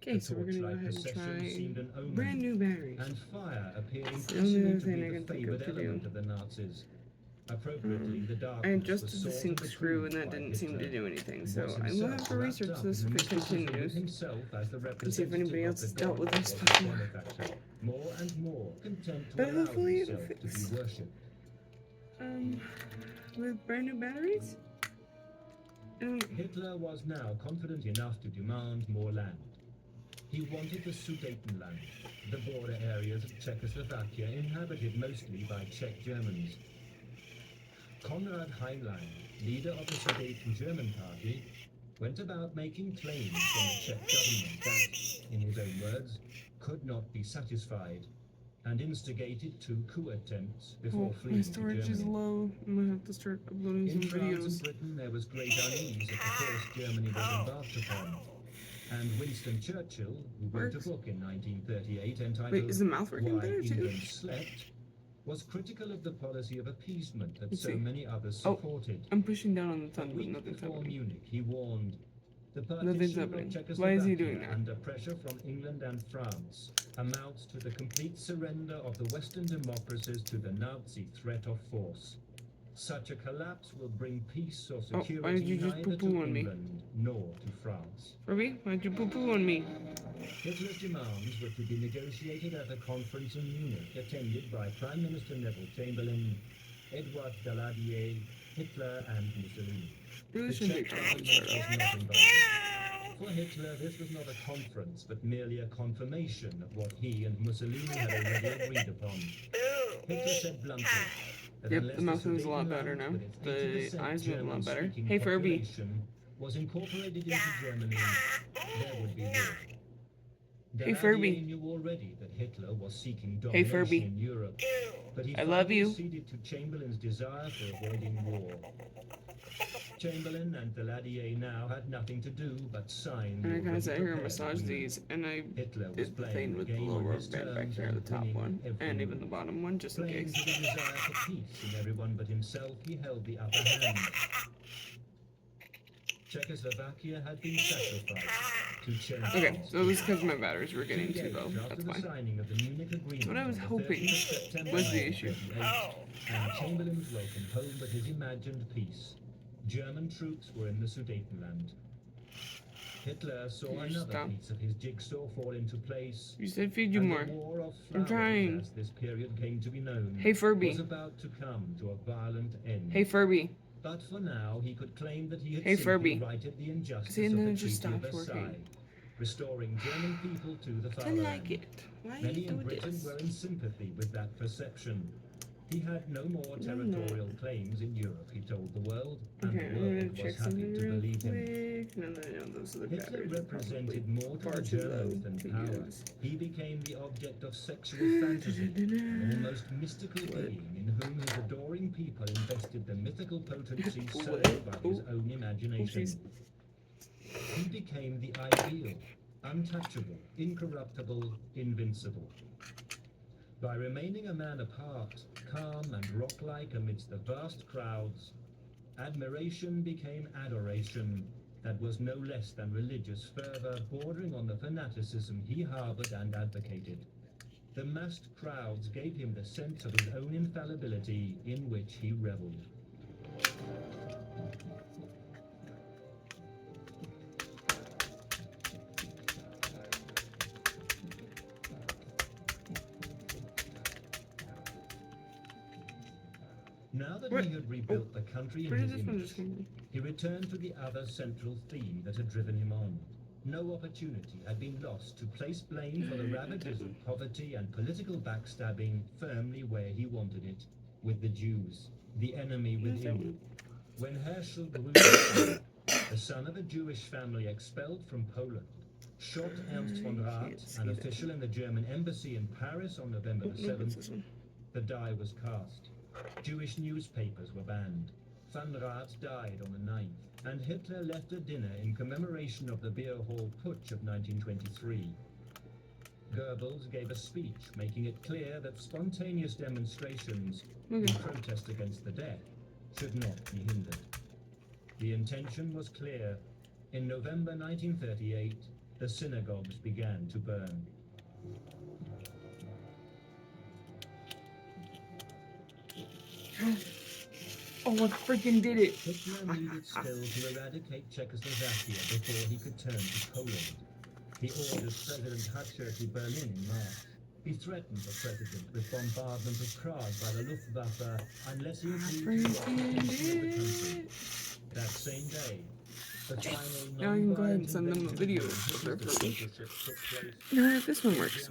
Okay, so we're gonna go ahead and try brand new batteries. And fire appeared That's the only other increasingly to thing be I the can think of favored to do. element of the Nazis. Appropriately, the I darkness was adjusted the sought sink and screw and approved that by didn't seem to Hitler, do anything, who so was I will himself have to wrapped research up this in if the it mysticism with continues. himself as the And see if anybody representative else has of the dealt god with that this was his before. benefactor, more and more content to But allow hopefully it'll himself to fix. be worshipped. With brand new batteries? Hitler was now confident enough to demand more land. He wanted the Sudetenland, the border areas of Czechoslovakia inhabited mostly by Czech Germans. Konrad Heinlein, leader of the Sudeten German Party, went about making claims from the Czech government that, in his own words, could not be satisfied, and instigated 2 coup attempts before fleeing my to storage Germany. is low. I'm gonna have to start uploading some In France videos. and Britain, there was great unease at the course Germany was embarked upon. And Winston Churchill, who wrote a book in 1938 entitled Wait, is the mouth working Why better too? England Slept, was critical of the policy of appeasement that so many others Oh, supported. I'm pushing down on the A thumb, but week nothing's before happening. Munich, he warned, the Nothing's partition of happening. Czechoslovakia Why is he doing that? under pressure from England and France amounts to the complete surrender of the Western democracies to the Nazi threat of force. Such a collapse will bring peace or security why did you just neither to poo-poo on me? England nor to France. Furby, why'd you poo-poo on me? Hitler's demands were to be negotiated at a conference in Munich attended by Prime Minister Neville Chamberlain, Edouard Daladier, Hitler and Mussolini. Really The shouldn't Czech take time to government start was off. not invited. For Hitler, this was not a conference, but merely a confirmation of what he and Mussolini had already agreed upon. Hitler said bluntly that Yep, the mouth moves a lot better now. The eyes move a lot better. Hey, Furby. Was incorporated into Germany, there would be war. Hey, Furby. Daladier knew already that Hitler was seeking Hey, domination Furby. in Europe, but he I love you. ceded to Chamberlain's desire for avoiding war. Chamberlain and Daladier now had nothing to do but sign the And I kind already of sat here and prepared massaged agreement. these, and I Hitler was did the playing thing the with the game little on rubber his band back terms there, and the top winning one, every and even move. the bottom one, just in Playing case. to the desire for peace in everyone but himself, he held the upper hand. Czechoslovakia had been sacrificed to Chamberlain's Okay, so it was because my batteries were getting too low. after That's the why. signing of the Munich Agreement What I was on the hoping 30th of September was the issue. 1938, and Chamberlain was welcomed home with his imagined peace. German troops were in the Sudetenland. Hitler saw Can you another stop? piece of his jigsaw fall into place. You said feed you And more. the war of I'm flowers, trying. as this period came to be known, Hey, Furby. was about to come to a violent end. Hey, Furby. But for now, he could claim that he had Hey, simply Furby. righted the injustice See, and of then the it just Treaty of stopped Versailles, working. restoring German people to the I fatherland. like it. Why Many you in do Britain this? were in sympathy with that perception. He had no more territorial claims in Europe, he told the world, and Okay, the I'm world gonna was check happy something to real believe him. quick. No, those are the Hitler batteries. They're probably represented more to far the too low Germans than to power. use. He became the object of sexual fantasy, an almost mystical being in whom his adoring people invested the mythical potency served by his own imagination. Oopsies. He became the ideal, untouchable, incorruptible, invincible. By remaining a man apart, calm and rock-like amidst the vast crowds, admiration became adoration that was no less than religious fervor bordering on the fanaticism he harbored and advocated. The massed crowds gave him the sense of his own infallibility in which he reveled. Now that he had rebuilt the country in Where did his this one image, just come from? he returned to the other central theme that had driven him on. No opportunity had been lost to place blame for the ravages of poverty and political backstabbing firmly where he wanted it, with the Jews, the enemy within. When Herschel Grüner, the son of a Jewish family expelled from Poland, shot Ernst von Rath, an official in the German embassy in Paris on November the 7th, the die was cast. Jewish newspapers were banned. Van Rath died on the 9th, and Hitler left a dinner in commemoration of the beer hall putsch of 1923. Goebbels gave a speech making it clear that spontaneous demonstrations in protest against the death should not be hindered. The intention was clear. In November 1938, The synagogues began to burn. Oh, I freaking did it! Hitler needed still to eradicate Czechoslovakia before he could turn to Poland. He ordered President Hatcher to Berlin in March. He threatened the president with bombardment of Prague by the Luftwaffe unless he agreed to the country. That same day, the final Now you can go ahead and send them the videos of their footage. No, this one works.